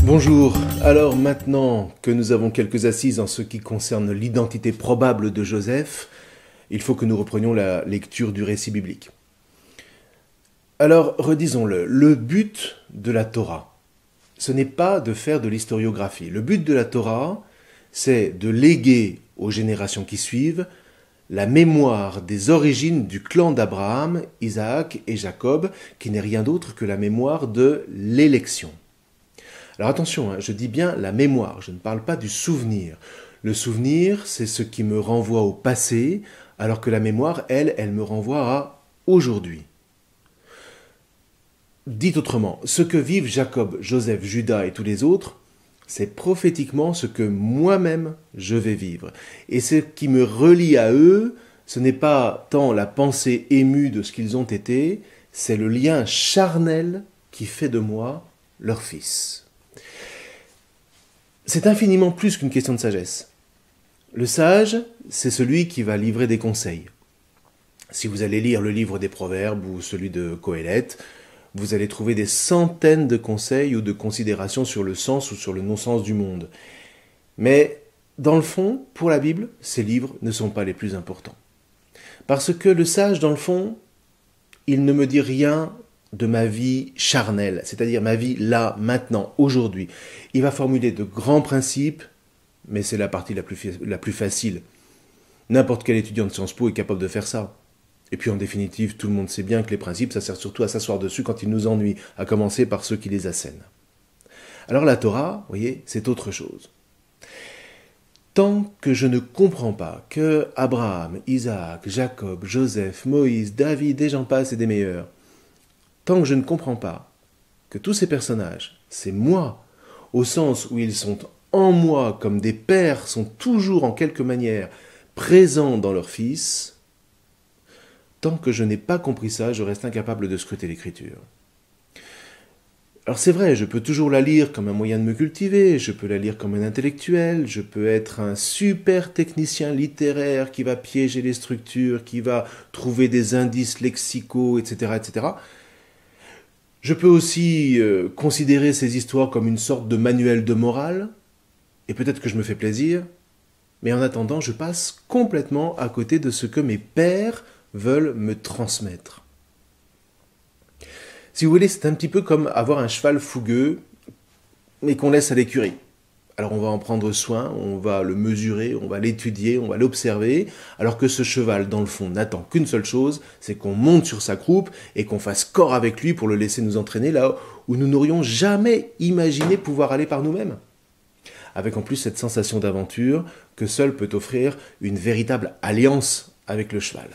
Bonjour, alors maintenant que nous avons quelques assises en ce qui concerne l'identité probable de Joseph, il faut que nous reprenions la lecture du récit biblique. Alors, redisons-le, le but de la Torah, ce n'est pas de faire de l'historiographie. Le but de la Torah, c'est de léguer aux générations qui suivent la mémoire des origines du clan d'Abraham, Isaac et Jacob, qui n'est rien d'autre que la mémoire de l'élection. Alors attention, je dis bien la mémoire, je ne parle pas du souvenir. Le souvenir, c'est ce qui me renvoie au passé, alors que la mémoire, elle me renvoie à aujourd'hui. Dit autrement, ce que vivent Jacob, Joseph, Judas et tous les autres, c'est prophétiquement ce que moi-même je vais vivre. Et ce qui me relie à eux, ce n'est pas tant la pensée émue de ce qu'ils ont été, c'est le lien charnel qui fait de moi leur fils. C'est infiniment plus qu'une question de sagesse. Le sage, c'est celui qui va livrer des conseils. Si vous allez lire le livre des Proverbes ou celui de Qoéleth, vous allez trouver des centaines de conseils ou de considérations sur le sens ou sur le non-sens du monde. Mais, dans le fond, pour la Bible, ces livres ne sont pas les plus importants. Parce que le sage, dans le fond, il ne me dit rien de ma vie charnelle, c'est-à-dire ma vie là, maintenant, aujourd'hui. Il va formuler de grands principes, mais c'est la partie la plus facile. N'importe quel étudiant de Sciences Po est capable de faire ça. Et puis en définitive, tout le monde sait bien que les principes, ça sert surtout à s'asseoir dessus quand ils nous ennuient, à commencer par ceux qui les assènent. Alors la Torah, vous voyez, c'est autre chose. Tant que je ne comprends pas que Abraham, Isaac, Jacob, Joseph, Moïse, David, et j'en passe et des meilleurs, tant que je ne comprends pas que tous ces personnages, c'est moi, au sens où ils sont en moi comme des pères sont toujours en quelque manière présents dans leur fils, tant que je n'ai pas compris ça, je reste incapable de scruter l'écriture. Alors c'est vrai, je peux toujours la lire comme un moyen de me cultiver, je peux la lire comme un intellectuel, je peux être un super technicien littéraire qui va piéger les structures, qui va trouver des indices lexicaux, etc., etc., je peux aussi considérer ces histoires comme une sorte de manuel de morale, et peut-être que je me fais plaisir, mais en attendant, je passe complètement à côté de ce que mes pères veulent me transmettre. Si vous voulez, c'est un petit peu comme avoir un cheval fougueux, mais qu'on laisse à l'écurie. Alors on va en prendre soin, on va le mesurer, on va l'étudier, on va l'observer, alors que ce cheval, dans le fond, n'attend qu'une seule chose, c'est qu'on monte sur sa croupe et qu'on fasse corps avec lui pour le laisser nous entraîner là où nous n'aurions jamais imaginé pouvoir aller par nous-mêmes. Avec en plus cette sensation d'aventure que seule peut offrir une véritable alliance avec le cheval.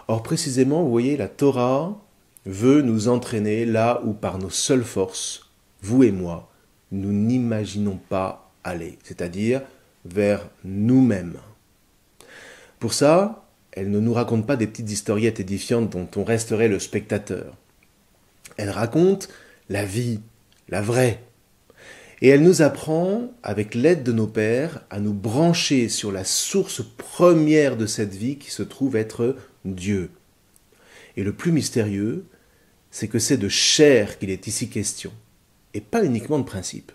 Or précisément, vous voyez, la Torah veut nous entraîner là où par nos seules forces, vous et moi, nous n'imaginons pas aller, c'est-à-dire vers nous-mêmes. Pour ça, elle ne nous raconte pas des petites historiettes édifiantes dont on resterait le spectateur. Elle raconte la vie, la vraie. Et elle nous apprend, avec l'aide de nos pères, à nous brancher sur la source première de cette vie qui se trouve être Dieu. Et le plus mystérieux, c'est que c'est de chair qu'il est ici question, et pas uniquement de principe.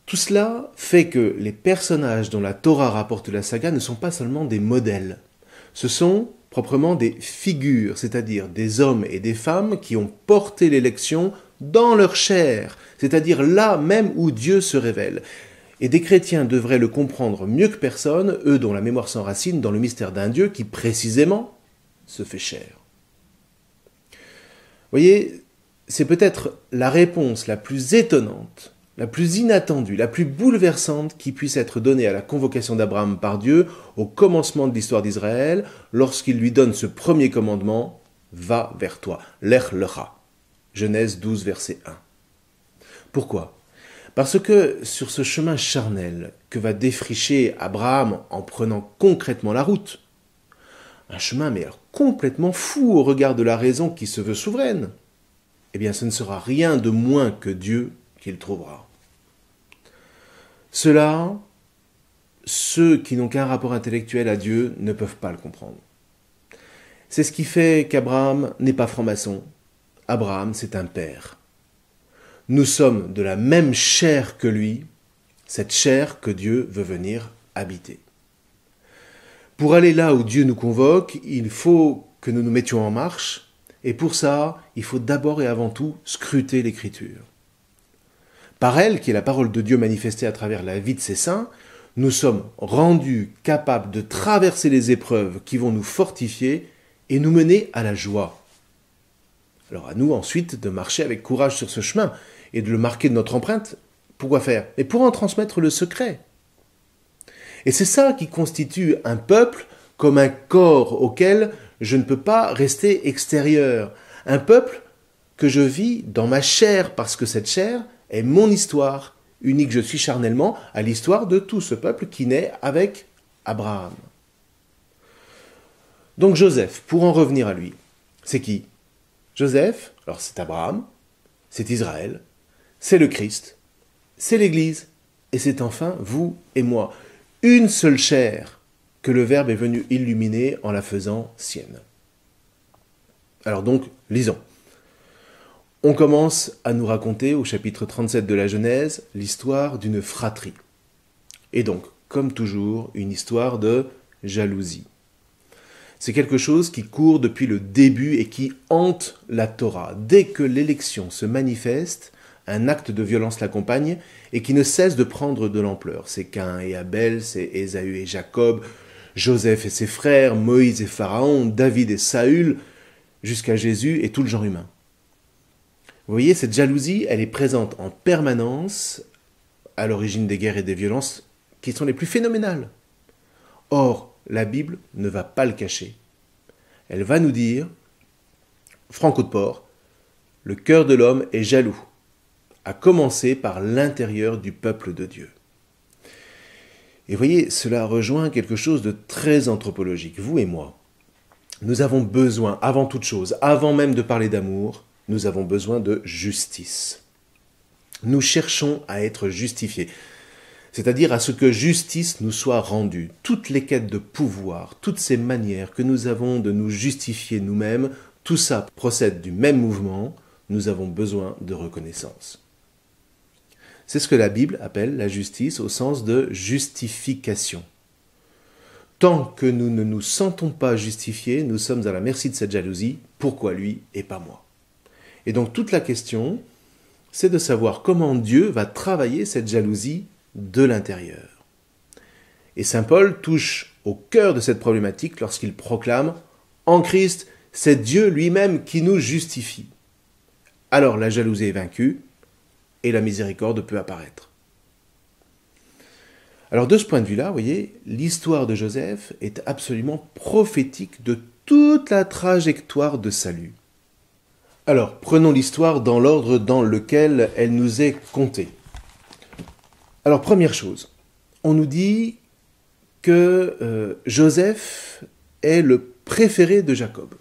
Tout cela fait que les personnages dont la Torah rapporte la saga ne sont pas seulement des modèles, ce sont proprement des figures, c'est-à-dire des hommes et des femmes qui ont porté l'élection dans leur chair, c'est-à-dire là même où Dieu se révèle. Et des chrétiens devraient le comprendre mieux que personne, eux dont la mémoire s'enracine dans le mystère d'un Dieu qui, précisément, se fait chair. Vous voyez, c'est peut-être la réponse la plus étonnante, la plus inattendue, la plus bouleversante qui puisse être donnée à la convocation d'Abraham par Dieu au commencement de l'histoire d'Israël, lorsqu'il lui donne ce premier commandement, « Va vers toi », « Lech lecha », Genèse 12, verset 1. Pourquoi ? Parce que sur ce chemin charnel que va défricher Abraham en prenant concrètement la route, un chemin mais complètement fou au regard de la raison qui se veut souveraine, eh bien ce ne sera rien de moins que Dieu qu'il trouvera. Cela, ceux qui n'ont qu'un rapport intellectuel à Dieu ne peuvent pas le comprendre. C'est ce qui fait qu'Abraham n'est pas franc-maçon. Abraham, c'est un père. Nous sommes de la même chair que lui, cette chair que Dieu veut venir habiter. Pour aller là où Dieu nous convoque, il faut que nous nous mettions en marche, et pour ça, il faut d'abord et avant tout scruter l'Écriture. Par elle, qui est la parole de Dieu manifestée à travers la vie de ses saints, nous sommes rendus capables de traverser les épreuves qui vont nous fortifier et nous mener à la joie. Alors à nous ensuite de marcher avec courage sur ce chemin et de le marquer de notre empreinte. Pourquoi faire? Et pour en transmettre le secret. Et c'est ça qui constitue un peuple comme un corps auquel je ne peux pas rester extérieur. Un peuple que je vis dans ma chair, parce que cette chair est mon histoire, unique je suis charnellement à l'histoire de tout ce peuple qui naît avec Abraham. Donc Joseph, pour en revenir à lui, c'est qui? Joseph, alors c'est Abraham, c'est Israël, c'est le Christ, c'est l'Église, et c'est enfin vous et moi. Une seule chair que le Verbe est venu illuminer en la faisant sienne. Alors donc, lisons. On commence à nous raconter au chapitre 37 de la Genèse l'histoire d'une fratrie. Et donc, comme toujours, une histoire de jalousie. C'est quelque chose qui court depuis le début et qui hante la Torah. Dès que l'élection se manifeste, un acte de violence l'accompagne et qui ne cesse de prendre de l'ampleur. C'est Caïn et Abel, c'est Ésaü et Jacob, Joseph et ses frères, Moïse et Pharaon, David et Saül, jusqu'à Jésus et tout le genre humain. Vous voyez, cette jalousie, elle est présente en permanence à l'origine des guerres et des violences qui sont les plus phénoménales. Or, la Bible ne va pas le cacher. Elle va nous dire, franco de port, le cœur de l'homme est jaloux, à commencer par l'intérieur du peuple de Dieu. Et voyez, cela rejoint quelque chose de très anthropologique. Vous et moi, nous avons besoin, avant toute chose, avant même de parler d'amour, nous avons besoin de justice. Nous cherchons à être justifiés, c'est-à-dire à ce que justice nous soit rendue. Toutes les quêtes de pouvoir, toutes ces manières que nous avons de nous justifier nous-mêmes, tout ça procède du même mouvement, nous avons besoin de reconnaissance. C'est ce que la Bible appelle la justice au sens de justification. Tant que nous ne nous sentons pas justifiés, nous sommes à la merci de cette jalousie. Pourquoi lui et pas moi? Et donc toute la question, c'est de savoir comment Dieu va travailler cette jalousie de l'intérieur. Et saint Paul touche au cœur de cette problématique lorsqu'il proclame « En Christ, c'est Dieu lui-même qui nous justifie ». Alors la jalousie est vaincue et la miséricorde peut apparaître. Alors de ce point de vue-là, vous voyez, l'histoire de Joseph est absolument prophétique de toute la trajectoire de salut. Alors, prenons l'histoire dans l'ordre dans lequel elle nous est contée. Alors, première chose, on nous dit que Joseph est le préféré de Jacob.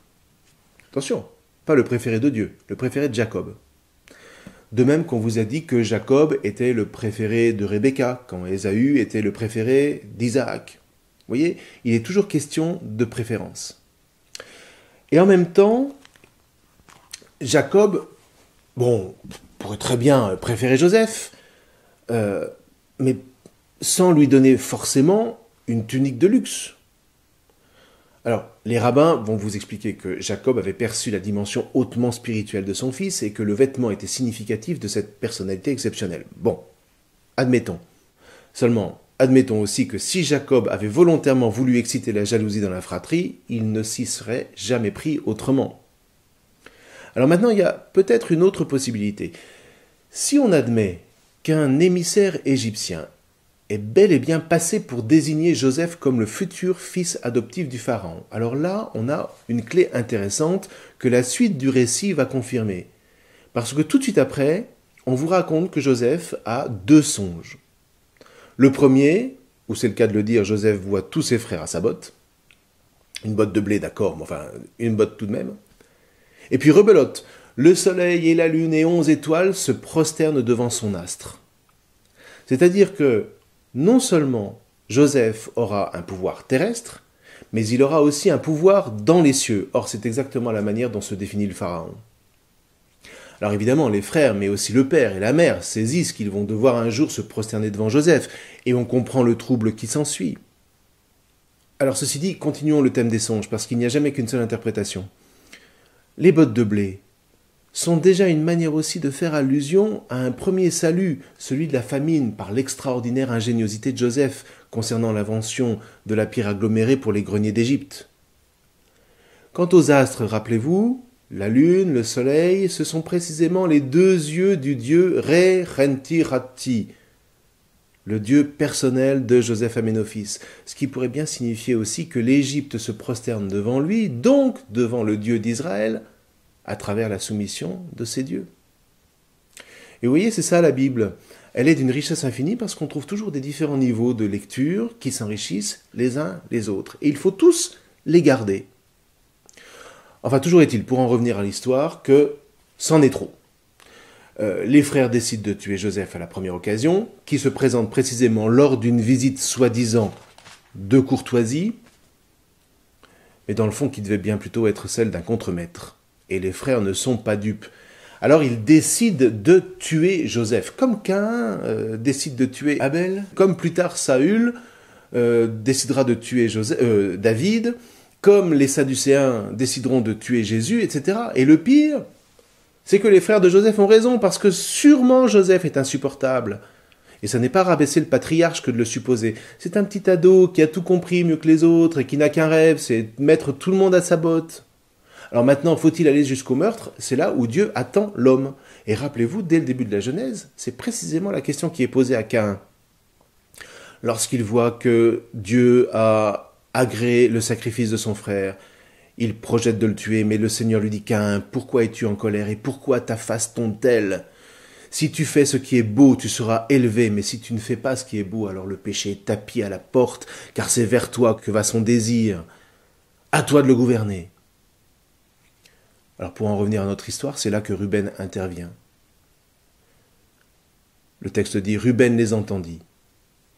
Attention, pas le préféré de Dieu, le préféré de Jacob. De même qu'on vous a dit que Jacob était le préféré de Rebecca, quand Ésaü était le préféré d'Isaac. Vous voyez, il est toujours question de préférence. Et en même temps, Jacob, pourrait très bien préférer Joseph, mais sans lui donner forcément une tunique de luxe. Alors, les rabbins vont vous expliquer que Jacob avait perçu la dimension hautement spirituelle de son fils et que le vêtement était significatif de cette personnalité exceptionnelle. Bon, admettons. Seulement, admettons aussi que si Jacob avait volontairement voulu exciter la jalousie dans la fratrie, il ne s'y serait jamais pris autrement. Alors maintenant, il y a peut-être une autre possibilité. Si on admet qu'un émissaire égyptien est bel et bien passé pour désigner Joseph comme le futur fils adoptif du Pharaon, alors là, on a une clé intéressante que la suite du récit va confirmer. Parce que tout de suite après, on vous raconte que Joseph a 2 songes. Le premier, où c'est le cas de le dire, Joseph voit tous ses frères à sa botte. Une botte de blé, d'accord, mais enfin, une botte tout de même. Et puis rebelote, le soleil et la lune et 11 étoiles se prosternent devant son astre. C'est-à-dire que non seulement Joseph aura un pouvoir terrestre, mais il aura aussi un pouvoir dans les cieux. Or, c'est exactement la manière dont se définit le Pharaon. Alors évidemment, les frères, mais aussi le père et la mère, saisissent qu'ils vont devoir un jour se prosterner devant Joseph, et on comprend le trouble qui s'ensuit. Alors ceci dit, continuons le thème des songes, parce qu'il n'y a jamais qu'une seule interprétation. Les bottes de blé sont déjà une manière aussi de faire allusion à un premier salut, celui de la famine, par l'extraordinaire ingéniosité de Joseph concernant l'invention de la pierre agglomérée pour les greniers d'Égypte. Quant aux astres, rappelez-vous, la lune, le soleil, ce sont précisément les deux yeux du dieu Re-Renti-Ratti, le dieu personnel de Joseph Aménophis, ce qui pourrait bien signifier aussi que l'Égypte se prosterne devant lui, donc devant le Dieu d'Israël, à travers la soumission de ses dieux. Et vous voyez, c'est ça la Bible. Elle est d'une richesse infinie parce qu'on trouve toujours des différents niveaux de lecture qui s'enrichissent les uns les autres. Et il faut tous les garder. Enfin, toujours est-il, pour en revenir à l'histoire, que c'en est trop. Les frères décident de tuer Joseph à la première occasion, qui se présente précisément lors d'une visite soi-disant de courtoisie, mais dans le fond qui devait bien plutôt être celle d'un contremaître. Et les frères ne sont pas dupes. Alors ils décident de tuer Joseph, comme Caïn décide de tuer Abel, comme plus tard Saül décidera de tuer David, comme les Sadducéens décideront de tuer Jésus, etc. Et le pire, c'est que les frères de Joseph ont raison, parce que sûrement Joseph est insupportable. Et ça n'est pas rabaisser le patriarche que de le supposer. C'est un petit ado qui a tout compris mieux que les autres et qui n'a qu'un rêve, c'est mettre tout le monde à sa botte. Alors maintenant, faut-il aller jusqu'au meurtre? C'est là où Dieu attend l'homme. Et rappelez-vous, dès le début de la Genèse, c'est précisément la question qui est posée à Caïn. Lorsqu'il voit que Dieu a agréé le sacrifice de son frère, il projette de le tuer, mais le Seigneur lui dit « Caïn, pourquoi es-tu en colère et pourquoi ta face tombe-t-elle? Si tu fais ce qui est beau, tu seras élevé, mais si tu ne fais pas ce qui est beau, alors le péché est tapis à la porte, car c'est vers toi que va son désir. À toi de le gouverner. » Alors pour en revenir à notre histoire, c'est là que Ruben intervient. Le texte dit « Ruben les entendit,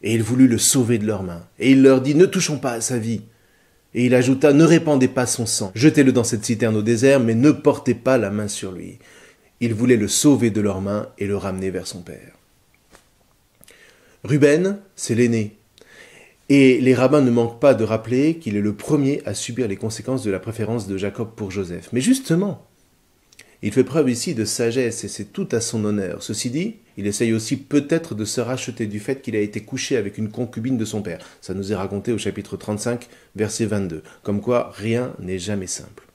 et il voulut le sauver de leurs mains, et il leur dit « Ne touchons pas à sa vie. » Et il ajouta « Ne répandez pas son sang, jetez-le dans cette citerne au désert, mais ne portez pas la main sur lui. » Il voulait le sauver de leurs mains et le ramener vers son père. Ruben, c'est l'aîné. Et les rabbins ne manquent pas de rappeler qu'il est le premier à subir les conséquences de la préférence de Jacob pour Joseph. Mais justement, il fait preuve ici de sagesse et c'est tout à son honneur. Ceci dit, il essaye aussi peut-être de se racheter du fait qu'il a été couché avec une concubine de son père. Ça nous est raconté au chapitre 35, verset 22. Comme quoi, rien n'est jamais simple.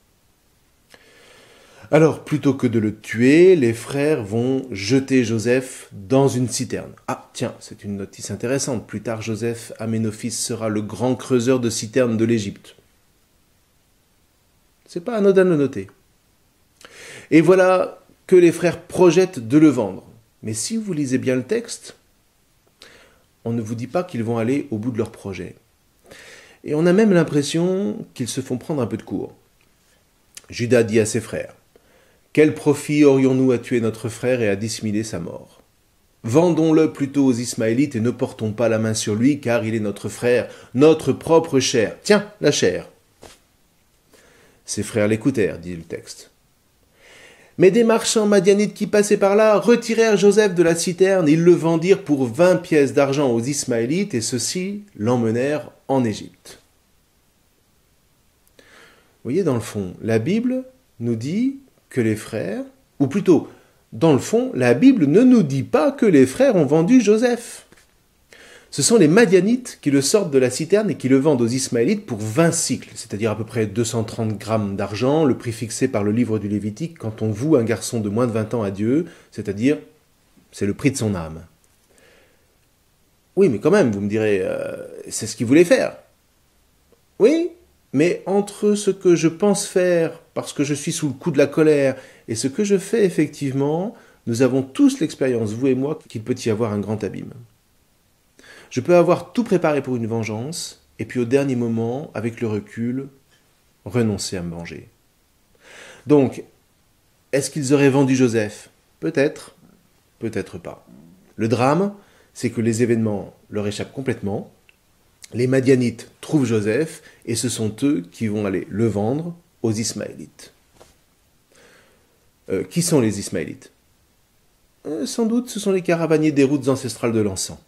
Alors, plutôt que de le tuer, les frères vont jeter Joseph dans une citerne. Ah, tiens, c'est une notice intéressante. Plus tard, Joseph Aménophis sera le grand creuseur de citernes de l'Égypte. C'est pas anodin de le noter. Et voilà que les frères projettent de le vendre. Mais si vous lisez bien le texte, on ne vous dit pas qu'ils vont aller au bout de leur projet. Et on a même l'impression qu'ils se font prendre un peu de court. Judas dit à ses frères: « Quel profit aurions-nous à tuer notre frère et à dissimuler sa mort? Vendons-le plutôt aux Ismaélites et ne portons pas la main sur lui, car il est notre frère, notre propre chair. Tiens, la chair. » Ses frères l'écoutèrent, dit le texte. Mais des marchands madianites qui passaient par là retirèrent Joseph de la citerne, ils le vendirent pour 20 pièces d'argent aux Ismaélites, et ceux-ci l'emmenèrent en Égypte. Vous voyez, dans le fond, la Bible nous dit que les frères, ou plutôt, dans le fond, la Bible ne nous dit pas que les frères ont vendu Joseph. Ce sont les Madianites qui le sortent de la citerne et qui le vendent aux Ismaélites pour 20 cycles, c'est-à-dire à peu près 230 grammes d'argent, le prix fixé par le livre du Lévitique quand on voue un garçon de moins de 20 ans à Dieu, c'est-à-dire, c'est le prix de son âme. Oui, mais quand même, vous me direz, c'est ce qu'il voulait faire. Oui, mais entre ce que je pense faire parce que je suis sous le coup de la colère et ce que je fais effectivement, nous avons tous l'expérience, vous et moi, qu'il peut y avoir un grand abîme. Je peux avoir tout préparé pour une vengeance, et puis au dernier moment, avec le recul, renoncer à me venger. Donc, est-ce qu'ils auraient vendu Joseph? Peut-être, peut-être pas. Le drame, c'est que les événements leur échappent complètement. Les Madianites trouvent Joseph, et ce sont eux qui vont aller le vendre aux Ismaélites. Qui sont les Ismaélites? Sans doute, ce sont les caravaniers des routes ancestrales de l'encens.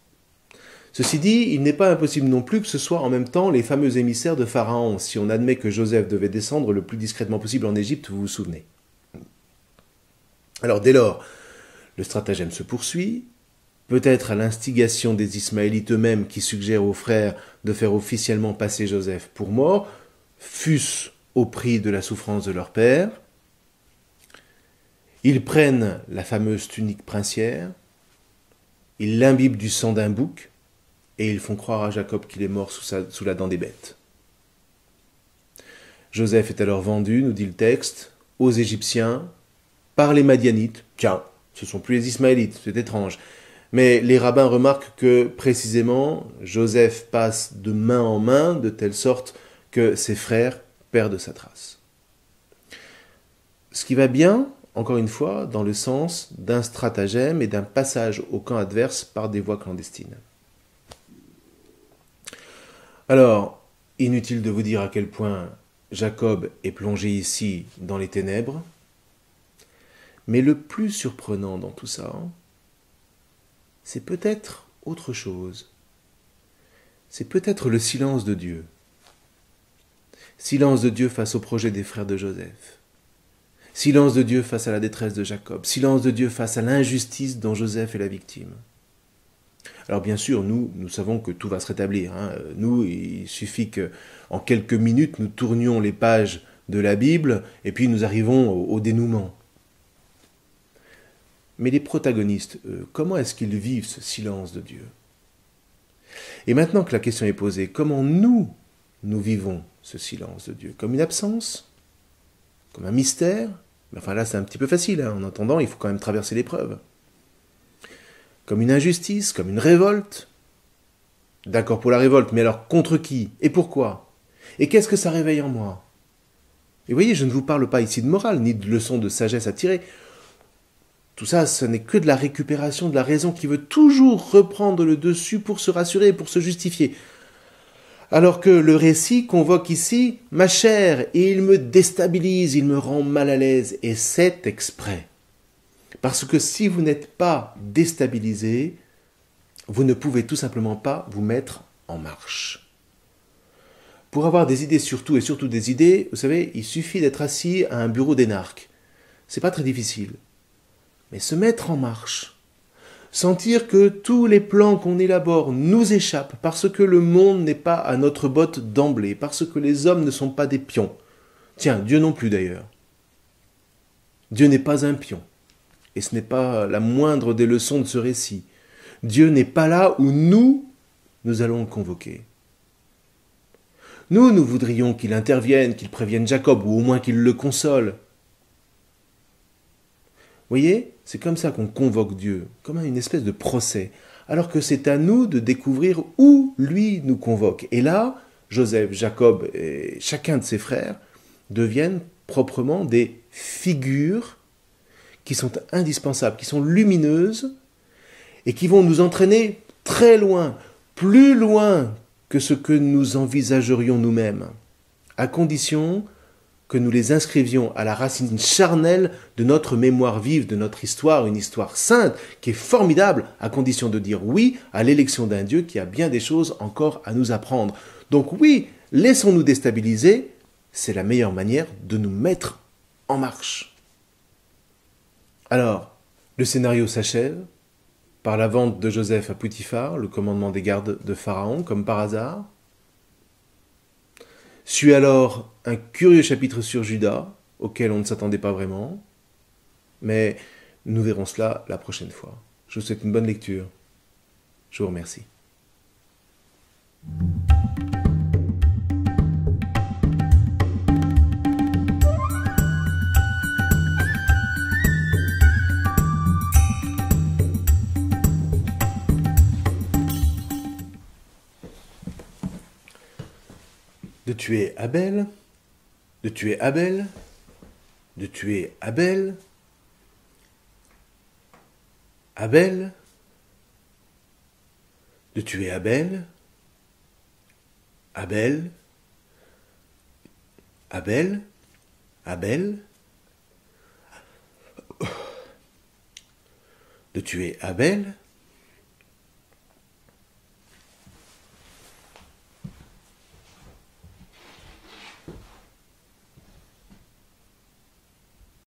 Ceci dit, il n'est pas impossible non plus que ce soit en même temps les fameux émissaires de Pharaon, si on admet que Joseph devait descendre le plus discrètement possible en Égypte, vous vous souvenez. Alors dès lors, le stratagème se poursuit, peut-être à l'instigation des Ismaélites eux-mêmes qui suggèrent aux frères de faire officiellement passer Joseph pour mort, fût-ce au prix de la souffrance de leur père. Ils prennent la fameuse tunique princière, ils l'imbibent du sang d'un bouc, et ils font croire à Jacob qu'il est mort sous la dent des bêtes. Joseph est alors vendu, nous dit le texte, aux Égyptiens, par les Madianites. Tiens, ce ne sont plus les Ismaélites, c'est étrange. Mais les rabbins remarquent que, précisément, Joseph passe de main en main, de telle sorte que ses frères perdent sa trace. Ce qui va bien, encore une fois, dans le sens d'un stratagème et d'un passage au camp adverse par des voies clandestines. Alors, inutile de vous dire à quel point Jacob est plongé ici dans les ténèbres, mais le plus surprenant dans tout ça, c'est peut-être autre chose. C'est peut-être le silence de Dieu. Silence de Dieu face au projet des frères de Joseph. Silence de Dieu face à la détresse de Jacob. Silence de Dieu face à l'injustice dont Joseph est la victime. Alors bien sûr, nous savons que tout va se rétablir. Nous, il suffit qu'en quelques minutes, nous tournions les pages de la Bible et puis nous arrivons au dénouement. Mais les protagonistes, comment est-ce qu'ils vivent ce silence de Dieu? Et maintenant que la question est posée, comment nous vivons ce silence de Dieu? Comme une absence? Comme un mystère? Enfin là, c'est un petit peu facile. En attendant, il faut quand même traverser l'épreuve. Comme une injustice, comme une révolte. D'accord pour la révolte, mais alors contre qui? Et pourquoi? Et qu'est-ce que ça réveille en moi? Et vous voyez, je ne vous parle pas ici de morale, ni de leçons de sagesse à tirer. Tout ça, ce n'est que de la récupération de la raison qui veut toujours reprendre le dessus pour se rassurer, pour se justifier. Alors que le récit convoque ici ma chair, et il me déstabilise, il me rend mal à l'aise, et c'est exprès. Parce que si vous n'êtes pas déstabilisé, vous ne pouvez tout simplement pas vous mettre en marche. Pour avoir des idées sur tout et surtout des idées, vous savez, il suffit d'être assis à un bureau d'énarque. C'est pas très difficile. Mais se mettre en marche, sentir que tous les plans qu'on élabore nous échappent parce que le monde n'est pas à notre botte d'emblée, parce que les hommes ne sont pas des pions. Tiens, Dieu non plus d'ailleurs. Dieu n'est pas un pion. Et ce n'est pas la moindre des leçons de ce récit. Dieu n'est pas là où nous allons le convoquer. Nous voudrions qu'il intervienne, qu'il prévienne Jacob, ou au moins qu'il le console. Vous voyez, c'est comme ça qu'on convoque Dieu, comme à une espèce de procès, alors que c'est à nous de découvrir où lui nous convoque. Et là, Joseph, Jacob et chacun de ses frères deviennent proprement des figures qui sont indispensables, qui sont lumineuses et qui vont nous entraîner très loin, plus loin que ce que nous envisagerions nous-mêmes, à condition que nous les inscrivions à la racine charnelle de notre mémoire vive, de notre histoire, une histoire sainte, qui est formidable, à condition de dire oui à l'élection d'un Dieu qui a bien des choses encore à nous apprendre. Donc oui, laissons-nous déstabiliser, c'est la meilleure manière de nous mettre en marche. Alors, le scénario s'achève par la vente de Joseph à Potiphar, le commandement des gardes de Pharaon, comme par hasard. Suit alors un curieux chapitre sur Judas, auquel on ne s'attendait pas vraiment, mais nous verrons cela la prochaine fois. Je vous souhaite une bonne lecture. Je vous remercie. De tuer Abel, de tuer Abel, de tuer Abel, Abel, de tuer Abel, Abel, Abel, Abel, de tuer Abel